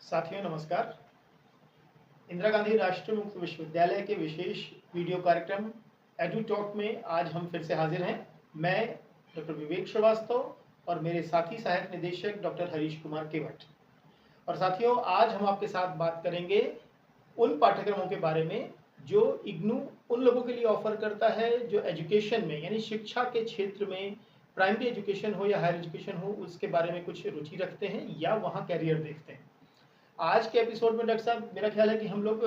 साथियों नमस्कार। इंदिरा गांधी राष्ट्रीय मुक्त विश्वविद्यालय के विशेष वीडियो कार्यक्रम एडू टॉक में आज हम फिर से हाजिर हैं। मैं डॉक्टर विवेक श्रीवास्तव और मेरे साथी सहायक निदेशक डॉक्टर हरीश कुमार केवट। और साथियों, आज हम आपके साथ बात करेंगे उन पाठ्यक्रमों के बारे में जो इग्नू उन लोगों के लिए ऑफर करता है जो एजुकेशन में यानी शिक्षा के क्षेत्र में, प्राइमरी एजुकेशन हो या हायर एजुकेशन हो, उसके बारे में कुछ रुचि रखते हैं या वहाँ कैरियर देखते हैं। आज के एपिसोड में डॉक्टर साहब मेरा ख्याल है कि हम लोग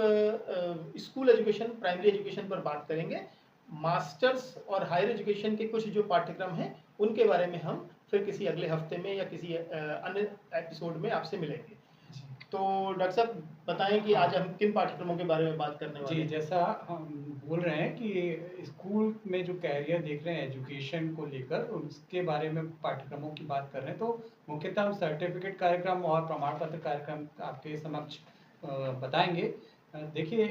स्कूल एजुकेशन, प्राइमरी एजुकेशन पर बात करेंगे। मास्टर्स और हायर एजुकेशन के कुछ जो पाठ्यक्रम हैं उनके बारे में हम फिर किसी अगले हफ्ते में या किसी अन्य एपिसोड में आपसे मिलेंगे। तो डॉक्टर साहब बताएं कि आज हम किन पाठ्यक्रमों के बारे में बात करने वाले हैं। जैसा हम बोल रहे हैं कि स्कूल में जो कैरियर देख रहे हैं एजुकेशन को लेकर, उसके बारे में पाठ्यक्रमों की बात कर रहे हैं। तो मुख्यतः हम सर्टिफिकेट कार्यक्रम और प्रमाण पत्र कार्यक्रम आपके समक्ष बताएंगे। देखिए,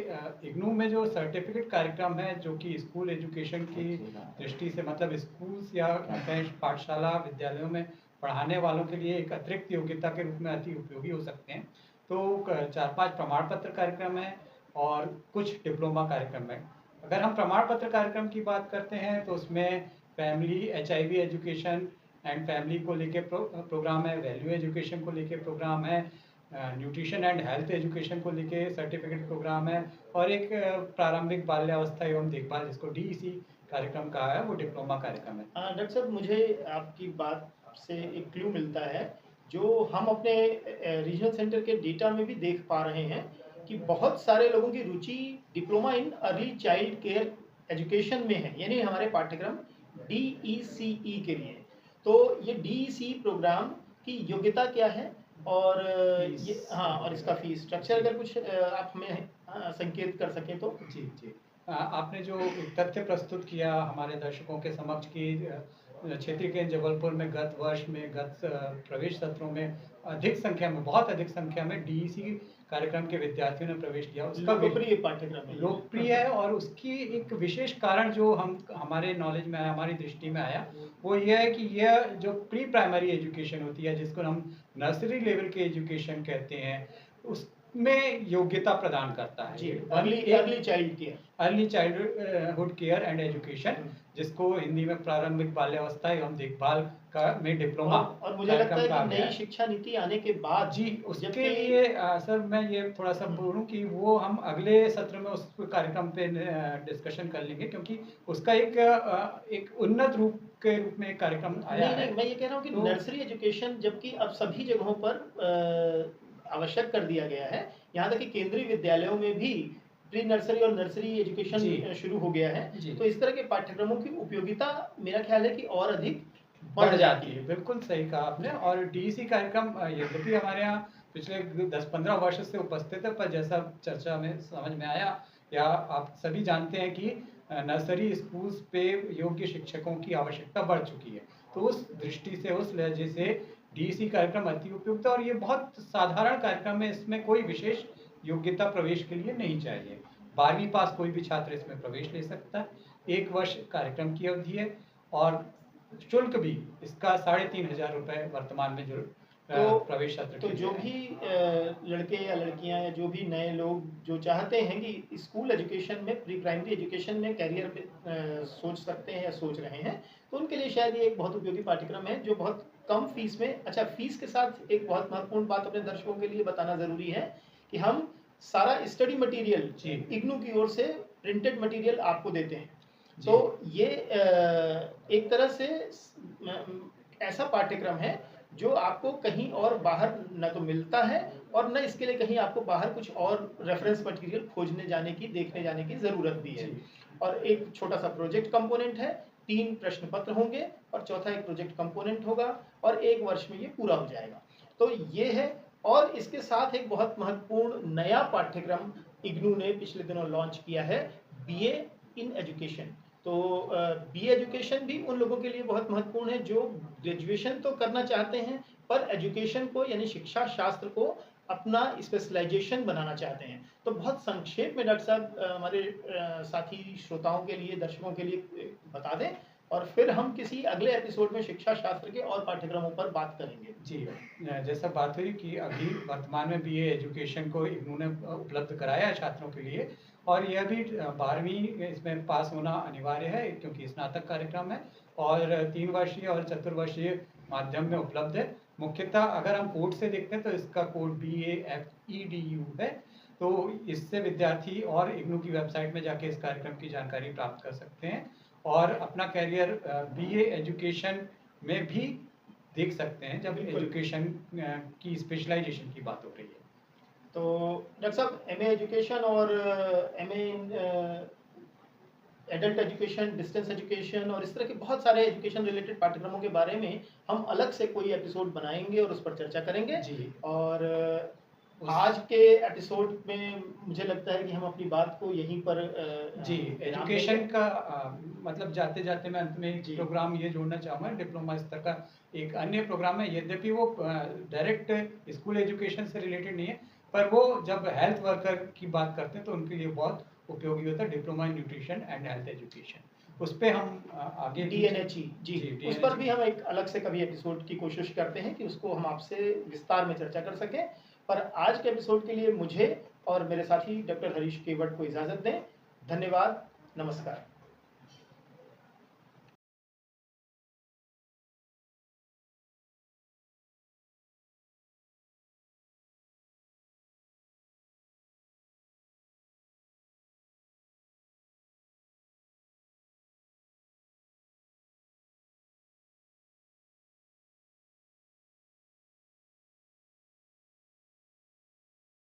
इग्नू में जो सर्टिफिकेट कार्यक्रम है जो कि स्कूल एजुकेशन की दृष्टि से, मतलब स्कूल्स या पाठशाला विद्यालयों में पढ़ाने वालों के लिए एक अतिरिक्त योग्यता के रूप में अति उपयोगी हो सकते हैं। तो 4-5 प्रमाण पत्र कार्यक्रम है और कुछ डिप्लोमा कार्यक्रम है। अगर हम प्रमाण पत्र कार्यक्रम की बात करते हैं तो उसमें family HIV education and family को लेके प्रोग्राम है, वैल्यू एजुकेशन को लेके प्रोग्राम है, न्यूट्रिशन एंड हेल्थ एजुकेशन को लेके सर्टिफिकेट प्रोग्राम है, और एक प्रारंभिक बाल्यावस्था एवं देखभाल जिसको DEC कार्यक्रम कहा है, वो डिप्लोमा कार्यक्रम है। डॉक्टर साहब, मुझे आपकी बात से एक क्लू मिलता है जो हम अपने रीजनल सेंटर के डेटा में भी देख पा रहे हैं कि बहुत सारे लोगों की रुचि diploma in early child care education में है, यानी हमारे पाठ्यक्रम DECE के लिए। तो ये DECE प्रोग्राम की योग्यता क्या है और ये और इसका फीस स्ट्रक्चर अगर कुछ आप हमें संकेत कर सकें तो। जी। आपने जो तथ्य प्रस्तुत किया हमारे दर्शकों के समक्ष की क्षेत्रीय केंद्र जबलपुर में गत वर्ष में, गत प्रवेश सत्रों में बहुत अधिक संख्या में DEC कार्यक्रम के विद्यार्थियों ने प्रवेश किया। उसका लोकप्रिय पाठ्यक्रम है, लोकप्रिय है। और उसकी एक विशेष कारण जो हमारे नॉलेज में आया, हमारी दृष्टि में आया, वो यह है कि यह जो प्री प्राइमरी एजुकेशन होती है, जिसको हम नर्सरी लेवल के एजुकेशन कहते हैं, उसमें योग्यता प्रदान करता है। Early childhood care and education, जिसको हिंदी में प्रारंभिक बाल्यावस्था एवं देखभाल का में डिप्लोमा। और मुझे लगता है कि नई शिक्षा नीति आने के बाद उसके लिए सर मैं ये थोड़ा सा बोलूं कि वो हम अगले सत्र में उस कार्यक्रम पे डिस्कशन कर लेंगे, क्योंकि उसका एक उन्नत रूप के रूप में कार्यक्रम आया है। मैं ये कह रहा हूँ कि नर्सरी एजुकेशन जबकि अब सभी जगहों पर आवश्यक कर दिया गया है, यहाँ तक कि केंद्रीय विद्यालयों में भी प्री नर्सरी और नर्सरी एजुकेशन शुरू हो गया है। तो इस तरह के पाठ्यक्रमों की उपयोगिता मेरा ख्याल है कि और अधिक बढ़ जाती है। बिल्कुल सही कहा आपने। और DEC कार्यक्रम यद्यपि हमारे यहाँ पिछले 10-15 वर्ष से उपस्थित है, पर जैसा चर्चा में समझ में आया, या आप सभी जानते हैं कि नर्सरी स्कूल्स पे योग्य शिक्षकों की आवश्यकता बढ़ चुकी है। तो उस दृष्टि से, उस लहजे से DEC कार्यक्रम अति उपयुक्त है। और ये बहुत साधारण कार्यक्रम है, इसमें कोई विशेष योग्यता प्रवेश के लिए नहीं चाहिए। 12वीं पास कोई भी छात्र इसमें प्रवेश ले सकता है। 1 वर्ष कार्यक्रम की अवधि है और शुल्क भी इसका 3,500 रुपये वर्तमान में जो प्रवेश सत्र। तो जो भी लड़के या लड़कियां या जो भी नए लोग जो चाहते हैं कि स्कूल एजुकेशन में, प्री प्राइमरी एजुकेशन में कैरियर सोच सकते हैं या सोच रहे हैं, तो उनके लिए शायद ये एक बहुत उपयोगी पाठ्यक्रम है जो बहुत कम फीस में। अच्छा, फीस के साथ एक बहुत महत्वपूर्ण बात अपने दर्शकों के लिए बताना ज़रूरी है कि हम सारा स्टडी मटीरियल इग्नू की ओर से प्रिंटेड मटीरियल आपको देते हैं। तो ये एक तरह से ऐसा पाठ्यक्रम है जो आपको कहीं और बाहर न तो मिलता है और न इसके लिए कहीं आपको बाहर कुछ और रेफरेंस मटेरियल खोजने जाने की, देखने जाने की ज़रूरत भी है। और एक छोटा सा प्रोजेक्ट कंपोनेंट है, 3 प्रश्न पत्र होंगे और चौथा एक प्रोजेक्ट कंपोनेंट होगा और 1 वर्ष में ये पूरा हो जाएगा। तो ये है। और इसके साथ एक बहुत महत्वपूर्ण नया पाठ्यक्रम इग्नू ने पिछले दिनों लॉन्च किया है, BA इन एजुकेशन। तो BA एजुकेशन भी उन लोगों के लिए बहुत महत्वपूर्ण है जो ग्रेजुएशन तो करना चाहते हैं पर एजुकेशन को यानी शिक्षा शास्त्र को अपना स्पेशलाइजेशन बनाना चाहते हैं। तो बहुत संक्षेप में डॉक्टर साहब हमारे साथी श्रोताओं के लिए, दर्शकों के लिए बता दें और फिर हम किसी अगले एपिसोड में शिक्षा शास्त्र के और पाठ्यक्रमों पर बात करेंगे। जी, जैसा बात हुई कि अभी वर्तमान में बीए एजुकेशन को इग्नू ने उपलब्ध कराया है छात्रों के लिए, और यह भी 12वीं इसमें पास होना अनिवार्य है क्योंकि स्नातक कार्यक्रम है, और 3 वर्षीय और चतुर्वर्षीय माध्यम में उपलब्ध है। मुख्यतः अगर हम कोड से देखते हैं तो इसका कोड BAFEDU है। तो इससे विद्यार्थी और इग्नू की वेबसाइट में जाके इस कार्यक्रम की जानकारी प्राप्त कर सकते हैं और अपना कैरियर बीए एजुकेशन में भी देख सकते हैं जब बिल्कुल। एजुकेशन की स्पेशलाइजेशन की बात हो रही है। तो डॉक्टर साहब, एमए एजुकेशन और MA adult education, distance education और इस तरह के बहुत सारे एजुकेशन रिलेटेड पाठ्यक्रमों के बारे में हम अलग से कोई एपिसोड बनाएंगे और उस पर चर्चा करेंगे। जी। और आज के एपिसोड में मुझे लगता है कि हम अपनी बात को यहीं पर जी, विराम एजुकेशन देंगे। का मतलब जाते-जाते मैं अंत में एक जी। प्रोग्राम ये जोड़ना चाहूँगा, डिप्लोमा स्तर का एक अन्य प्रोग्राम है, यद्यपि वो डायरेक्ट स्कूल एजुकेशन से रिलेटेड नहीं है, पर वो जब हेल्थ वर्कर की बात करते हैं तो उनके लिए बहुत उपयोगी होता है, diploma in nutrition and health education. उस पे हम आगे भी DNHE जी, जी, उस पर DNHE भी हम एक अलग से कभी एपिसोड की कोशिश करते हैं कि उसको हम आपसे विस्तार में चर्चा कर सकें। पर आज के एपिसोड के लिए मुझे और मेरे साथी डॉक्टर हरीश केवट को इजाज़त दें। धन्यवाद, नमस्कार।